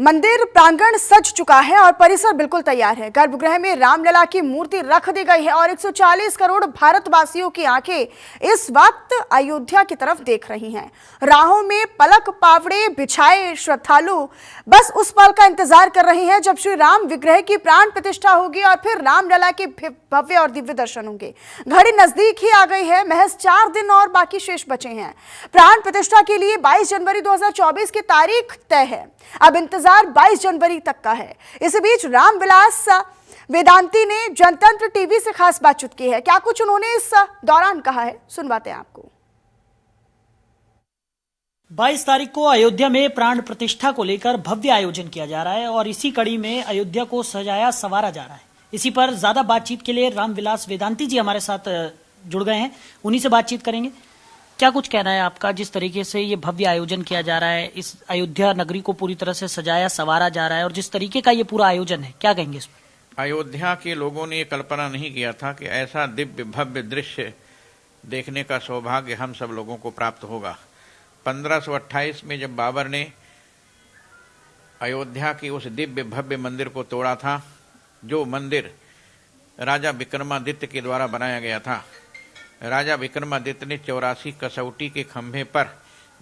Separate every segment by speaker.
Speaker 1: मंदिर प्रांगण सज चुका है और परिसर बिल्कुल तैयार है। गर्भगृह में रामलला की मूर्ति रख दी गई है और 140 करोड़ भारतवासियों की आंखें इस वक्त अयोध्या की तरफ देख रही हैं। राहों में पलक पावड़े बिछाए श्रद्धालु बस उस पल का इंतजार कर रहे हैं जब श्री राम विग्रह की प्राण प्रतिष्ठा होगी और फिर रामलला के भव्य और दिव्य दर्शन होंगे। घड़ी नजदीक ही आ गई है, महज 4 दिन और बाकी शेष बचे हैं। प्राण प्रतिष्ठा के लिए 22 जनवरी 2024 की तारीख तय है। अब इंतजार 22 जनवरी तक का है। इसी बीच रामविलास वेदांती ने जनतंत्र टीवी से खास बातचीत की है। क्या कुछ उन्होंने इस दौरान कहा है, सुनवाते हैं आपको।
Speaker 2: 22 तारीख को अयोध्या में प्राण प्रतिष्ठा को लेकर भव्य आयोजन किया जा रहा है और इसी कड़ी में अयोध्या को सजाया संवारा जा रहा है। इसी पर ज्यादा बातचीत के लिए रामविलास वेदांती जी हमारे साथ जुड़ गए हैं, उन्हीं से बातचीत करेंगे। क्या कुछ कहना है आपका, जिस तरीके से ये भव्य आयोजन किया जा रहा है, इस अयोध्या नगरी को पूरी तरह से सजाया संवारा जा रहा है और जिस तरीके का ये पूरा आयोजन है, क्या कहेंगे इसमें?
Speaker 3: अयोध्या के लोगों ने ये कल्पना नहीं किया था कि ऐसा दिव्य भव्य दृश्य देखने का सौभाग्य हम सब लोगों को प्राप्त होगा। 1528 में जब बाबर ने अयोध्या के उस दिव्य भव्य मंदिर को तोड़ा था, जो मंदिर राजा विक्रमादित्य के द्वारा बनाया गया था। राजा विक्रमादित्य ने 84 कसौटी के खंभे पर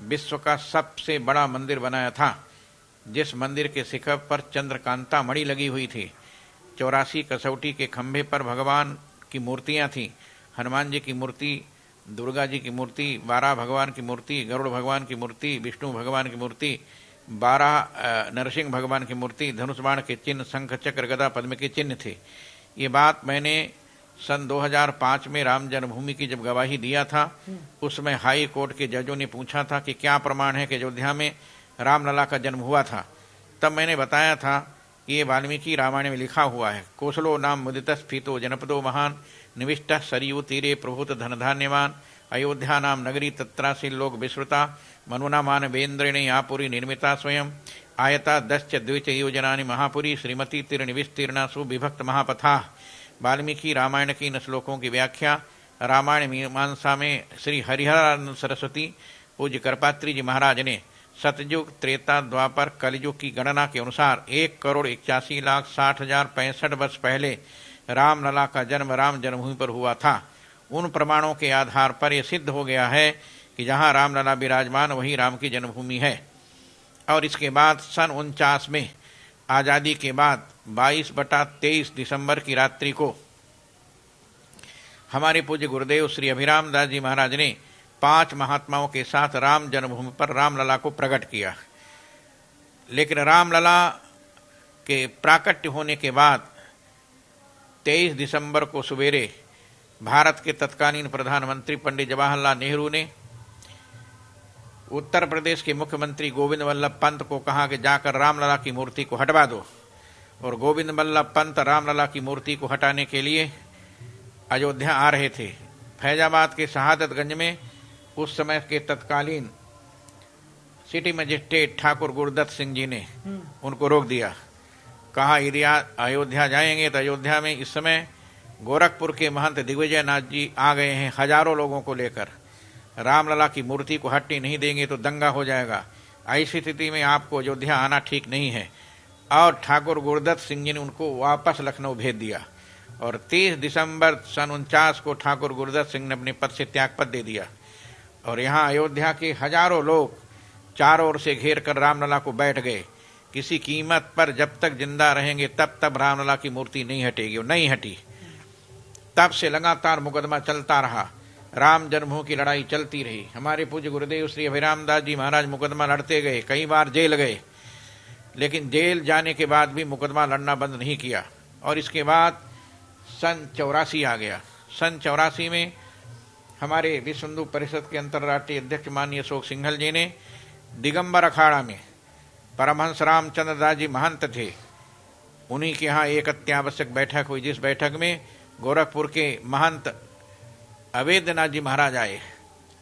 Speaker 3: विश्व का सबसे बड़ा मंदिर बनाया था, जिस मंदिर के शिखर पर चंद्रकांता मणि लगी हुई थी। 84 कसौटी के खंभे पर भगवान की मूर्तियां थीं। हनुमान जी की मूर्ति, दुर्गा जी की मूर्ति, 12 भगवान की मूर्ति, गरुड़ भगवान की मूर्ति, विष्णु भगवान की मूर्ति, 12 नरसिंह भगवान की मूर्ति, धनुष बाण के चिन्ह, शंख चक्र गदा पद्म के चिन्ह थे। ये बात मैंने सन 2005 में राम जन्मभूमि की जब गवाही दिया था, उसमें हाई कोर्ट के जजों ने पूछा था कि क्या प्रमाण है कि अयोध्या में रामलला का जन्म हुआ था। तब मैंने बताया था कि ये वाल्मीकि रामायण में लिखा हुआ है। कोसलो नाम मुदित स्फीतो जनपदो महान निविष्ट सरयू तीरे प्रभुत धनधान्यवान अयोध्या नाम नगरी तत्रासी लोक विश्रुता मनुना मान वेन्द्रेणे यापुरी निर्मिता स्वयं आयता 10 द्विच योजनानि महापुरी श्रीमती तीर्णविस्तीर्णा सुविभक्त महापथा। वाल्मीकि रामायण की इन श्लोकों की व्याख्या रामायण मीमांसा में श्री हरिहरानंद सरस्वती पूज्य करपात्री जी महाराज ने सतयुग त्रेता द्वापर कलयुग की गणना के अनुसार 1,81,60,65 वर्ष पहले रामलला का जन्म राम जन्मभूमि पर हुआ था। उन प्रमाणों के आधार पर यह सिद्ध हो गया है कि जहां रामलला विराजमान वहीं राम की जन्मभूमि है। और इसके बाद सन 49 में आज़ादी के बाद 22/23 दिसंबर की रात्रि को हमारे पूज्य गुरुदेव श्री अभिराम दास जी महाराज ने 5 महात्माओं के साथ राम जन्मभूमि पर रामलला को प्रकट किया। लेकिन रामलला के प्राकट्य होने के बाद 23 दिसंबर को सवेरे भारत के तत्कालीन प्रधानमंत्री पंडित जवाहरलाल नेहरू ने उत्तर प्रदेश के मुख्यमंत्री गोविंद वल्लभ पंत को कहा कि जाकर रामलला की मूर्ति को हटवा दो। और गोविंद वल्लभ पंत रामलला की मूर्ति को हटाने के लिए अयोध्या आ रहे थे। फैजाबाद के शहादतगंज में उस समय के तत्कालीन सिटी मजिस्ट्रेट ठाकुर गुरदत्त सिंह जी ने उनको रोक दिया। कहा यदि अयोध्या जाएंगे तो अयोध्या में इस समय गोरखपुर के महंत दिग्विजय नाथ जी आ गए हैं हजारों लोगों को लेकर। रामलला की मूर्ति को हटने नहीं देंगे तो दंगा हो जाएगा। ऐसी स्थिति में आपको अयोध्या आना ठीक नहीं है। और ठाकुर गुरदत्त सिंह जी ने उनको वापस लखनऊ भेज दिया। और 30 दिसंबर सन 49 को ठाकुर गुरदत्त सिंह ने अपने पद से त्यागपत्र दे दिया। और यहाँ अयोध्या के हजारों लोग चारों ओर से घेर कर रामलला को बैठ गए। किसी कीमत पर जब तक जिंदा रहेंगे तब रामलला की मूर्ति नहीं हटेगी। और नहीं हटी। तब से लगातार मुकदमा चलता रहा। राम जन्मभूमि की लड़ाई चलती रही। हमारे पूज्य गुरुदेव श्री अभिराम दास जी महाराज मुकदमा लड़ते गए, कई बार जेल गए, लेकिन जेल जाने के बाद भी मुकदमा लड़ना बंद नहीं किया। और इसके बाद सन 84 आ गया। सन 84 में हमारे विश्व हिंदू परिषद के अंतर्राष्ट्रीय अध्यक्ष माननीय अशोक सिंघल जी ने दिगंबर अखाड़ा में परमहंस रामचंद्र दास जी महंत थे, उन्हीं के यहाँ एक अत्यावश्यक बैठक हुई, जिस बैठक में गोरखपुर के महंत अवेद्यनाथ जी महाराज आए।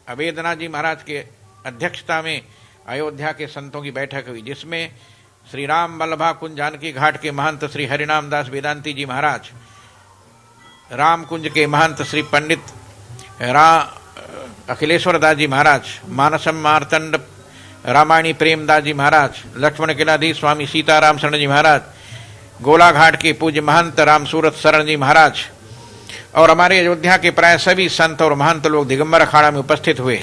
Speaker 3: अवेद्यनाथ जी महाराज के अध्यक्षता में अयोध्या के संतों की बैठक हुई, जिसमें श्री राम वल्लभा कुंज जानकी घाट के महंत श्री हरिनाम दास वेदांती जी महाराज, राम कुंज के महंत श्री पंडित अखिलेश्वर दास जी महाराज, मानसम मार्तंड रामायणी प्रेमदास जी महाराज, लक्ष्मण किलाधीश स्वामी सीताराम शरण जी महाराज, गोलाघाट के पूज्य महंत राम सूरत शरण जी महाराज और हमारे अयोध्या के प्राय सभी संत और महंत लोग दिगंबर अखाड़ा में उपस्थित हुए।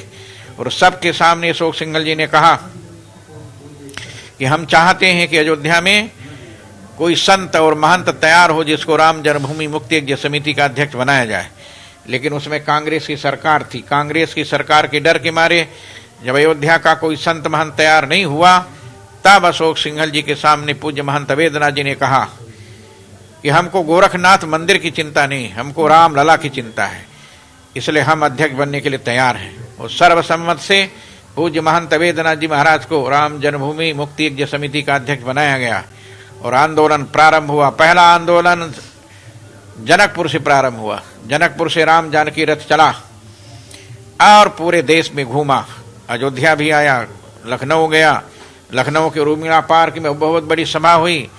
Speaker 3: और सबके सामने अशोक सिंघल जी ने कहा कि हम चाहते हैं कि अयोध्या में कोई संत और महंत तैयार हो जिसको राम जन्मभूमि मुक्ति यज्ञ समिति का अध्यक्ष बनाया जाए। लेकिन उसमें कांग्रेस की सरकार थी। कांग्रेस की सरकार के डर के मारे जब अयोध्या का कोई संत महंत तैयार नहीं हुआ, तब अशोक सिंघल जी के सामने पूज्य महंत अवेद्यनाथ जी ने कहा कि हमको गोरखनाथ मंदिर की चिंता नहीं, हमको राम लला की चिंता है, इसलिए हम अध्यक्ष बनने के लिए तैयार हैं। और सर्वसम्मत से पूज्य महंत अवेद्यनाथ जी महाराज को राम जन्मभूमि मुक्ति यज्ञ समिति का अध्यक्ष बनाया गया और आंदोलन प्रारंभ हुआ। पहला आंदोलन जनकपुर से प्रारंभ हुआ। जनकपुर से राम जानकी रथ चला और पूरे देश में घूमा। अयोध्या भी आया, लखनऊ गया, लखनऊ के रूमिला पार्क में बहुत बड़ी सभा हुई।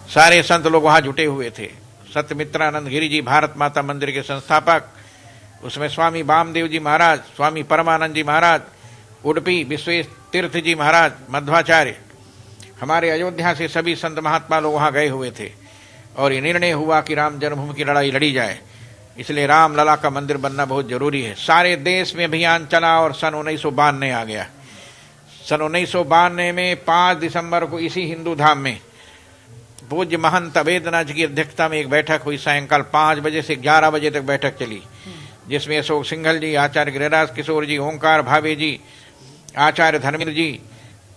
Speaker 3: सारे संत लोग वहां जुटे हुए थे। सत्यमित्रानंद गिरी जी भारत माता मंदिर के संस्थापक, उसमें स्वामी वामदेव जी महाराज, स्वामी परमानंद जी महाराज, उडुपी विश्वेश तीर्थ जी महाराज, मध्वाचार्य, हमारे अयोध्या से सभी संत महात्मा लोग वहां गए हुए थे। और ये निर्णय हुआ कि राम जन्मभूमि की लड़ाई लड़ी जाए, इसलिए राम लला का मंदिर बनना बहुत जरूरी है। सारे देश में अभियान चला और सन 1992 आ गया। सन 1992 में 5 दिसंबर को इसी हिंदू धाम में पूज्य महंत अवेद्यनाथ जी की अध्यक्षता में एक बैठक हुई। सायंकाल 5 बजे से 11 बजे तक बैठक चली, जिसमें अशोक सिंघल जी, आचार्य गिरिराज किशोर जी, ओंकार भावे जी, आचार्य धर्मेंद्र जी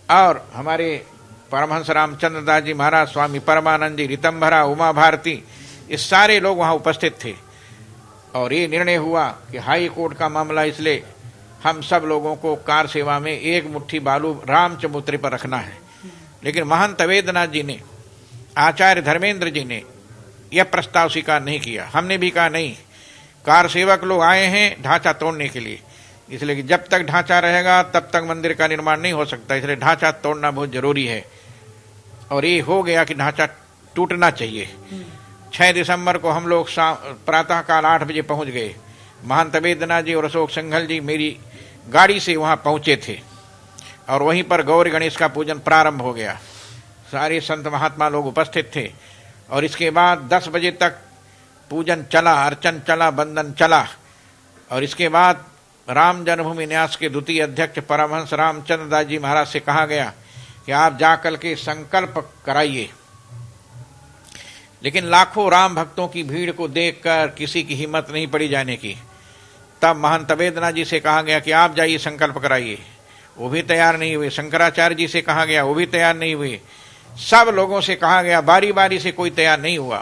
Speaker 3: और हमारे परमहंस रामचंद्र दास जी महाराज, स्वामी परमानंद जी, ऋतंभरा, उमा भारती, इस सारे लोग वहां उपस्थित थे। और ये निर्णय हुआ कि हाई कोर्ट का मामला, इसलिए हम सब लोगों को कार सेवा में एक मुट्ठी बालू राम चबूतरे पर रखना है। लेकिन महंत अवेद्यनाथ जी ने, आचार्य धर्मेंद्र जी ने यह प्रस्ताव स्वीकार नहीं किया। हमने भी कहा नहीं, कार सेवक लोग आए हैं ढांचा तोड़ने के लिए, इसलिए कि जब तक ढांचा रहेगा तब तक मंदिर का निर्माण नहीं हो सकता, इसलिए ढांचा तोड़ना बहुत जरूरी है। और ये हो गया कि ढांचा टूटना चाहिए। 6 दिसंबर को हम लोग प्रातःकाल 8 बजे पहुंच गए। महंत अवेद्यनाथ जी और अशोक सिंघल जी मेरी गाड़ी से वहां पहुंचे थे और वहीं पर गौरी गणेश का पूजन प्रारंभ हो गया। सारे संत महात्मा लोग उपस्थित थे और इसके बाद 10 बजे तक पूजन चला, अर्चन चला, बंदन चला। और इसके बाद राम जन्मभूमि न्यास के द्वितीय अध्यक्ष परमहंस रामचंद्र दास जी महाराज से कहा गया कि आप जाकर के संकल्प कराइए। लेकिन लाखों राम भक्तों की भीड़ को देखकर किसी की हिम्मत नहीं पड़ी जाने की। तब महंत अवेद्यनाथ जी से कहा गया कि आप जाइए संकल्प कराइए, वो भी तैयार नहीं हुए। शंकराचार्य जी से कहा गया, वो भी तैयार नहीं हुए। सब लोगों से कहा गया, बारी बारी से कोई तैयार नहीं हुआ।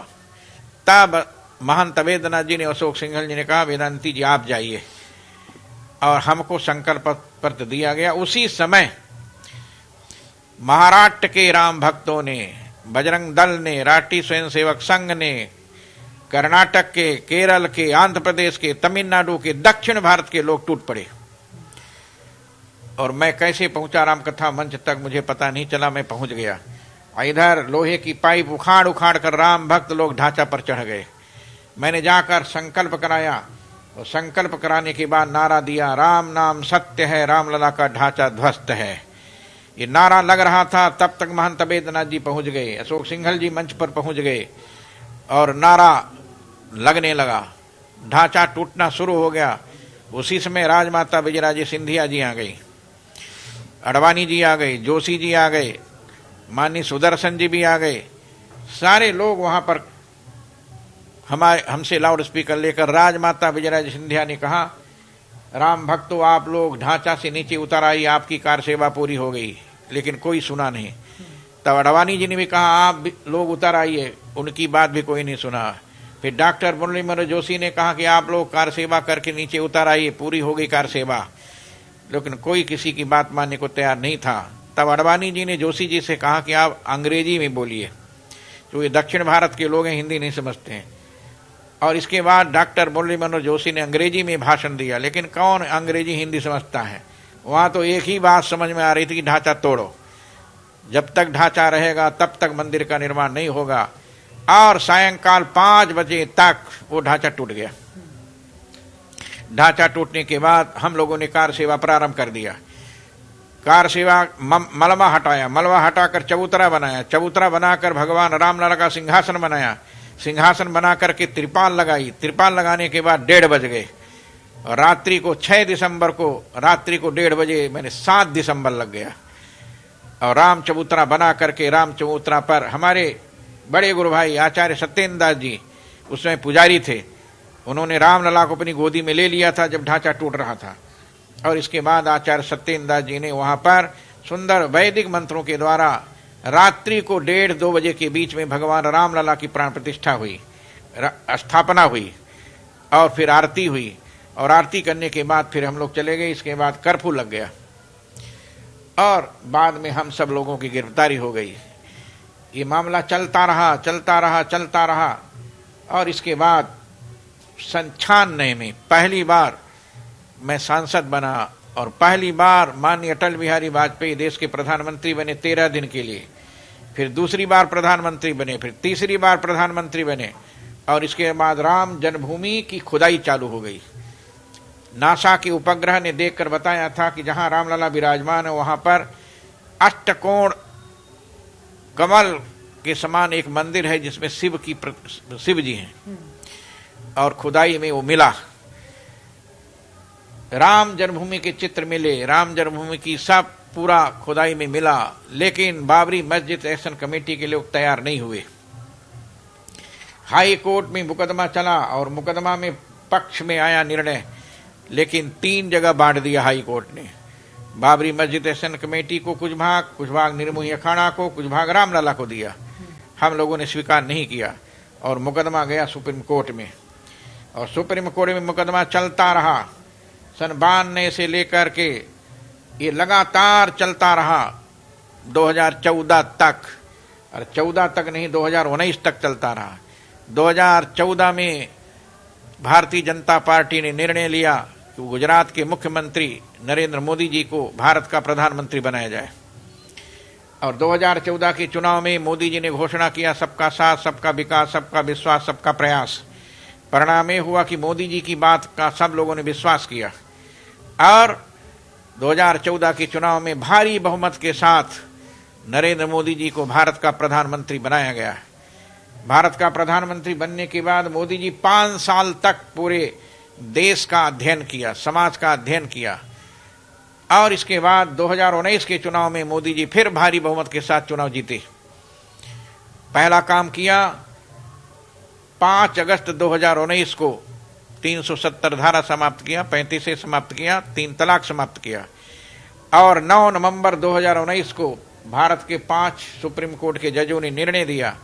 Speaker 3: तब महंत अवेद्यनाथ जी ने, अशोक सिंघल जी ने कहा, वेदांती जी आप जाइए, और हमको संकल्प पत्र दिया गया। उसी समय महाराष्ट्र के राम भक्तों ने, बजरंग दल ने, राष्ट्रीय स्वयंसेवक संघ ने, कर्नाटक के, केरल के, आंध्र प्रदेश के, तमिलनाडु के, दक्षिण भारत के लोग टूट पड़े। और मैं कैसे पहुंचा रामकथा मंच तक मुझे पता नहीं चला, मैं पहुंच गया। इधर लोहे की पाइप उखाड़ उखाड़ कर राम भक्त लोग ढांचा पर चढ़ गए। मैंने जाकर संकल्प कराया और संकल्प कराने के बाद नारा दिया, राम नाम सत्य है, रामलला का ढांचा ध्वस्त है। ये नारा लग रहा था, तब तक महंत अवेद्यनाथ जी पहुंच गए, अशोक सिंघल जी मंच पर पहुंच गए और नारा लगने लगा। ढांचा टूटना शुरू हो गया। उसी समय राजमाता विजयराजे सिंधिया जी आ गई, अडवाणी जी आ गए, जोशी जी आ गए, माननीय सुदर्शन जी भी आ गए। सारे लोग वहां पर हमसे लाउड स्पीकर लेकर राजमाता विजयराजे सिंधिया ने कहा, राम भक्तों आप लोग ढांचा से नीचे उतर आइए, आपकी कार सेवा पूरी हो गई। लेकिन कोई सुना नहीं। तब अडवाणी जी ने भी कहा, आप भी लोग उतर आइए, उनकी बात भी कोई नहीं सुना। फिर डॉक्टर मुरली मनोहर जोशी ने कहा कि आप लोग कार सेवा करके नीचे उतर आइए, पूरी हो गई कार सेवा। लेकिन कोई किसी की बात मानने को तैयार नहीं था। तब अडवाणी जी ने जोशी जी से कहा कि आप अंग्रेजी में बोलिए, जो ये दक्षिण भारत के लोग हैं, हिंदी नहीं समझते हैं। और इसके बाद डॉक्टर मुरली मनोहर जोशी ने अंग्रेजी में भाषण दिया। लेकिन कौन अंग्रेजी हिंदी समझता है? वहां तो एक ही बात समझ में आ रही थी कि ढांचा तोड़ो, जब तक ढांचा रहेगा तब तक मंदिर का निर्माण नहीं होगा। और सायंकाल 5 बजे तक वो ढांचा टूट गया। ढांचा टूटने के बाद हम लोगों ने कार सेवा प्रारंभ कर दिया। कार सेवा मलबा हटाया, मलबा हटाकर चबूतरा बनाया, चबूतरा बनाकर भगवान रामलला का सिंहासन बनाया, सिंहासन बना करके त्रिपाल लगाई, त्रिपाल लगाने के बाद 1:30 बज गए और रात्रि को 6 दिसंबर को रात्रि को 1:30 बजे मैंने 7 दिसंबर लग गया। और राम चबूतरा बना करके राम चबूतरा पर हमारे बड़े गुरु भाई आचार्य सत्येंद्र दास जी उसमें पुजारी थे, उन्होंने रामलला को अपनी गोदी में ले लिया था जब ढांचा टूट रहा था। और इसके बाद आचार्य सत्येंद्र दास जी ने वहां पर सुंदर वैदिक मंत्रों के द्वारा रात्रि को 1:30-2 बजे के बीच में भगवान रामलला की प्राण प्रतिष्ठा हुई, स्थापना हुई और फिर आरती हुई और आरती करने के बाद फिर हम लोग चले गए। इसके बाद कर्फ्यू लग गया और बाद में हम सब लोगों की गिरफ्तारी हो गई। ये मामला चलता रहा चलता रहा चलता रहा और इसके बाद 1996 में पहली बार मैं सांसद बना और पहली बार माननीय अटल बिहारी वाजपेयी देश के प्रधानमंत्री बने 13 दिन के लिए, फिर दूसरी बार प्रधानमंत्री बने, फिर तीसरी बार प्रधानमंत्री बने और इसके बाद राम जन्मभूमि की खुदाई चालू हो गई। नासा के उपग्रह ने देखकर बताया था कि जहां रामलला विराजमान है वहां पर अष्टकोण कमल के समान एक मंदिर है जिसमें शिव जी हैं और खुदाई में वो मिला। राम जन्मभूमि के चित्र मिले, राम जन्मभूमि की सब पूरा खुदाई में मिला, लेकिन बाबरी मस्जिद एक्शन कमेटी के लोग तैयार नहीं हुए। हाई कोर्ट में मुकदमा चला और मुकदमा में पक्ष में आया निर्णय, लेकिन 3 जगह बांट दिया हाई कोर्ट ने। बाबरी मस्जिद एक्शन कमेटी को कुछ भाग निर्मोही अखाड़ा को, कुछ भाग रामलला को दिया। हम लोगों ने स्वीकार नहीं किया और मुकदमा गया सुप्रीम कोर्ट में और सुप्रीम कोर्ट में मुकदमा चलता रहा। सन 92 से लेकर के ये लगातार चलता रहा 2014 तक, और 14 तक नहीं 2019 तक चलता रहा। 2014 में भारतीय जनता पार्टी ने निर्णय लिया कि गुजरात के मुख्यमंत्री नरेंद्र मोदी जी को भारत का प्रधानमंत्री बनाया जाए और 2014 के चुनाव में मोदी जी ने घोषणा किया सबका साथ, सबका विकास, सबका विश्वास, सबका प्रयास। परिणाम ये हुआ कि मोदी जी की बात का सब लोगों ने विश्वास किया और 2014 के चुनाव में भारी बहुमत के साथ नरेंद्र मोदी जी को भारत का प्रधानमंत्री बनाया गया। भारत का प्रधानमंत्री बनने के बाद मोदी जी 5 साल तक पूरे देश का अध्ययन किया, समाज का अध्ययन किया और इसके बाद 2019 के चुनाव में मोदी जी फिर भारी बहुमत के साथ चुनाव जीते। पहला काम किया 5 अगस्त 2019 को 370 धारा समाप्त किया, 35 समाप्त किया, 3 तलाक समाप्त किया और 9 नवंबर 2019 को भारत के 5 सुप्रीम कोर्ट के जजों ने निर्णय दिया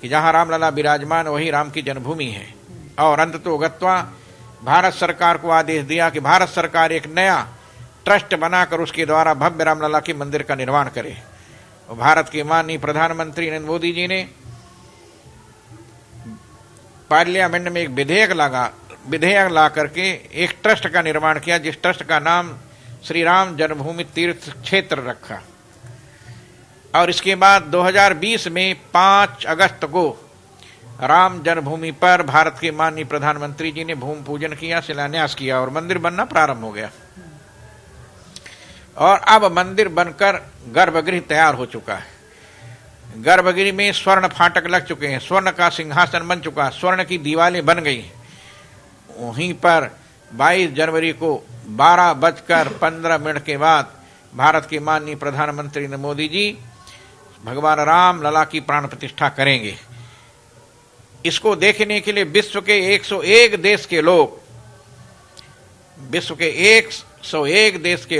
Speaker 3: कि जहां रामलला विराजमान वही राम की जन्मभूमि है। और अंततोगत्वा भारत सरकार को आदेश दिया कि भारत सरकार एक नया ट्रस्ट बनाकर उसके द्वारा भव्य रामलला के मंदिर का निर्माण करे। और भारत के माननीय प्रधानमंत्री नरेंद्र मोदी जी ने पार्लियामेंट में एक विधेयक ला करके एक ट्रस्ट का निर्माण किया, जिस ट्रस्ट का नाम श्री राम जन्मभूमि तीर्थ क्षेत्र रखा। और इसके बाद 2020 में 5 अगस्त को राम जन्मभूमि पर भारत के माननीय प्रधानमंत्री जी ने भूमि पूजन किया, शिलान्यास किया और मंदिर बनना प्रारंभ हो गया। और अब मंदिर बनकर गर्भगृह तैयार हो चुका है। गर्भगृह में स्वर्ण फाटक लग चुके हैं, स्वर्ण का सिंहासन बन चुका, स्वर्ण की दीवारें बन गई। वहीं पर 22 जनवरी को 12:15 के बाद भारत के माननीय प्रधानमंत्री नरेंद्र मोदी जी भगवान राम लला की प्राण प्रतिष्ठा करेंगे। इसको देखने के लिए विश्व के 101 देश के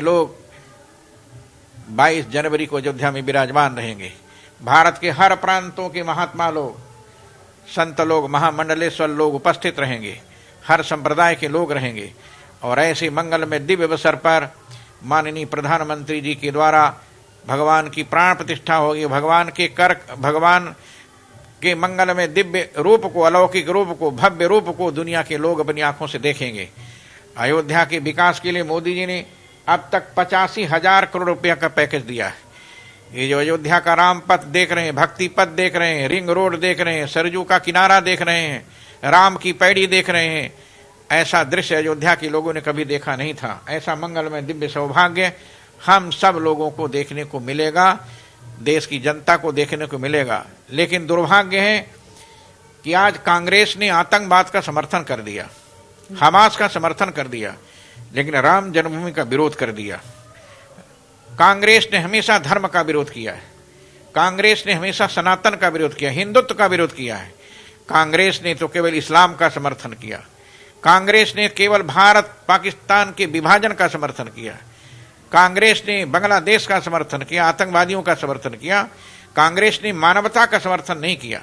Speaker 3: लोग 22 जनवरी को अयोध्या में विराजमान रहेंगे। भारत के हर प्रांतों के महात्मा लोग, संत लोग, महामंडलेश्वर लोग उपस्थित रहेंगे, हर संप्रदाय के लोग रहेंगे। और ऐसे मंगल में दिव्य अवसर पर माननीय प्रधानमंत्री जी के द्वारा भगवान की प्राण प्रतिष्ठा होगी। भगवान के मंगल में दिव्य रूप को, अलौकिक रूप को, भव्य रूप को दुनिया के लोग अपनी आंखों से देखेंगे। अयोध्या के विकास के लिए मोदी जी ने अब तक 85,000 करोड़ रुपया का पैकेज दिया है। ये जो अयोध्या का राम पथ देख रहे हैं, भक्ति पथ देख रहे हैं, रिंग रोड देख रहे हैं, सरजू का किनारा देख रहे हैं, राम की पैड़ी देख रहे हैं, ऐसा दृश्य अयोध्या के लोगों ने कभी देखा नहीं था। ऐसा मंगलमय दिव्य सौभाग्य हम सब लोगों को देखने को मिलेगा, देश की जनता को देखने को मिलेगा। लेकिन दुर्भाग्य है कि आज कांग्रेस ने आतंकवाद का समर्थन कर दिया, हमास का समर्थन कर दिया, लेकिन राम जन्मभूमि का विरोध कर दिया। कांग्रेस ने हमेशा धर्म का विरोध किया है, कांग्रेस ने हमेशा सनातन का विरोध किया, हिंदुत्व का विरोध किया है। कांग्रेस ने तो केवल इस्लाम का समर्थन किया, कांग्रेस ने केवल भारत पाकिस्तान के विभाजन का समर्थन किया, कांग्रेस ने बांग्लादेश का समर्थन किया, आतंकवादियों का समर्थन किया। कांग्रेस ने मानवता का समर्थन नहीं किया,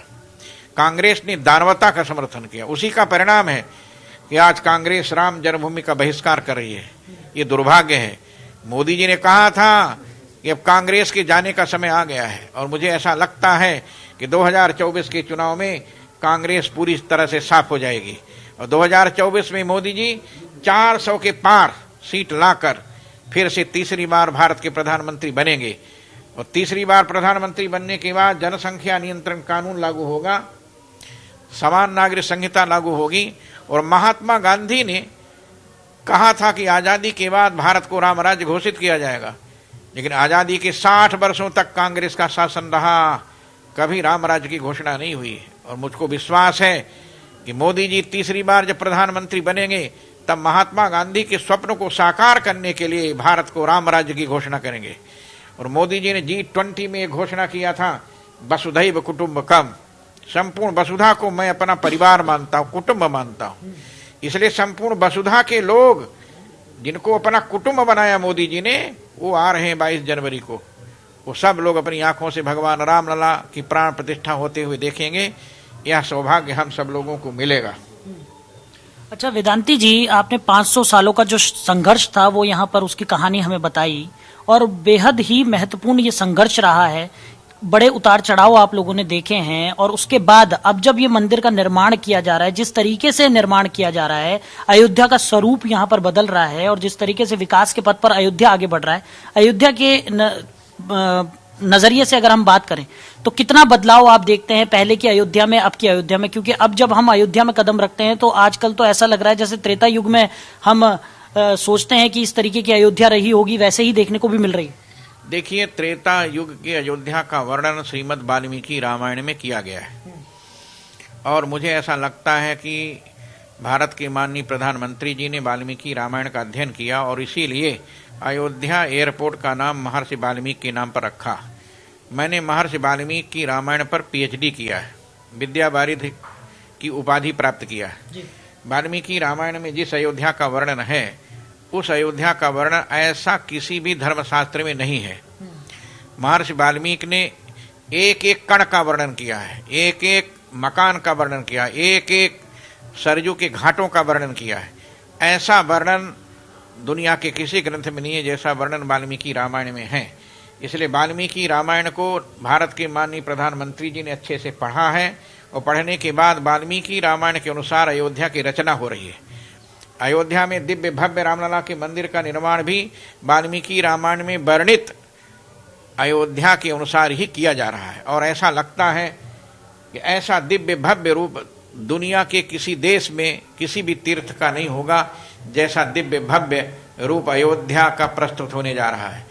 Speaker 3: कांग्रेस ने दानवता का समर्थन किया। उसी का परिणाम है कि आज कांग्रेस राम जन्मभूमि का बहिष्कार कर रही है। ये दुर्भाग्य है। मोदी जी ने कहा था कि अब कांग्रेस के जाने का समय आ गया है, और मुझे ऐसा लगता है कि 2024 के चुनाव में कांग्रेस पूरी तरह से साफ हो जाएगी, और 2024 में मोदी जी 400 के पार सीट लाकर फिर से तीसरी बार भारत के प्रधानमंत्री बनेंगे। और तीसरी बार प्रधानमंत्री बनने के बाद जनसंख्या नियंत्रण कानून लागू होगा, समान नागरिक संहिता लागू होगी। और महात्मा गांधी ने कहा था कि आजादी के बाद भारत को राम राज्य घोषित किया जाएगा, लेकिन आजादी के 60 वर्षों तक कांग्रेस का शासन रहा, कभी राम राज्य की घोषणा नहीं हुई। और मुझको विश्वास है कि मोदी जी तीसरी बार जब प्रधानमंत्री बनेंगे तब महात्मा गांधी के स्वप्न को साकार करने के लिए भारत को राम राज्य की घोषणा करेंगे। और मोदी जी ने G20 में एक घोषणा किया था, वसुधैव कुटुंबकम, संपूर्ण वसुधा को मैं अपना परिवार मानता हूं, कुटुंब मानता हूं। इसलिए संपूर्ण वसुधा के लोग जिनको अपना कुटुंब बनाया मोदी जी ने, वो आ रहे हैं 22 जनवरी को। वो सब लोग अपनी आंखों से भगवान रामलला की प्राण प्रतिष्ठा होते हुए देखेंगे। यह सौभाग्य हम सब लोगों को मिलेगा।
Speaker 2: अच्छा वेदांती जी, आपने 500 सालों का जो संघर्ष था वो यहाँ पर उसकी कहानी हमें बताई, और बेहद ही महत्वपूर्ण ये संघर्ष रहा है। बड़े उतार चढ़ाव आप लोगों ने देखे हैं, और उसके बाद अब जब ये मंदिर का निर्माण किया जा रहा है, जिस तरीके से निर्माण किया जा रहा है, अयोध्या का स्वरूप यहाँ पर बदल रहा है, और जिस तरीके से विकास के पथ पर अयोध्या आगे बढ़ रहा है, अयोध्या के नजरिए से अगर हम बात करें तो कितना बदलाव आप देखते हैं पहले की अयोध्या में, अब की अयोध्या में? क्योंकि अब जब हम अयोध्या में कदम रखते हैं तो आजकल तो ऐसा लग रहा है जैसे त्रेता युग में हम सोचते हैं कि इस तरीके की अयोध्या रही होगी, वैसे ही देखने को भी मिल रही है।
Speaker 3: देखिए, त्रेता युग की अयोध्या का वर्णन श्रीमद् वाल्मीकि रामायण में किया गया है, और मुझे ऐसा लगता है कि भारत के माननीय प्रधानमंत्री जी ने वाल्मीकि रामायण का अध्ययन किया, और इसीलिए अयोध्या एयरपोर्ट का नाम महर्षि वाल्मीकि के नाम पर रखा। मैंने महर्षि वाल्मीकि की रामायण पर PhD किया है, विद्यावारिधि की उपाधि प्राप्त किया है। वाल्मीकि रामायण में जिस अयोध्या का वर्णन है, उस अयोध्या का वर्णन ऐसा किसी भी धर्मशास्त्र में नहीं है। महर्षि वाल्मीकि ने एक एक कण का वर्णन किया है, एक एक मकान का वर्णन किया, एक एक सरयू के घाटों का वर्णन किया है। ऐसा वर्णन दुनिया के किसी ग्रंथ में नहीं है जैसा वर्णन वाल्मीकि रामायण में है। इसलिए वाल्मीकि रामायण को भारत के माननीय प्रधानमंत्री जी ने अच्छे से पढ़ा है, और पढ़ने के बाद वाल्मीकि रामायण के अनुसार अयोध्या की रचना हो रही है। अयोध्या में दिव्य भव्य रामलला के मंदिर का निर्माण भी वाल्मीकि रामायण में वर्णित अयोध्या के अनुसार ही किया जा रहा है। और ऐसा लगता है कि ऐसा दिव्य भव्य रूप दुनिया के किसी देश में किसी भी तीर्थ का नहीं होगा जैसा दिव्य भव्य रूप अयोध्या का प्रस्तुत होने जा रहा है।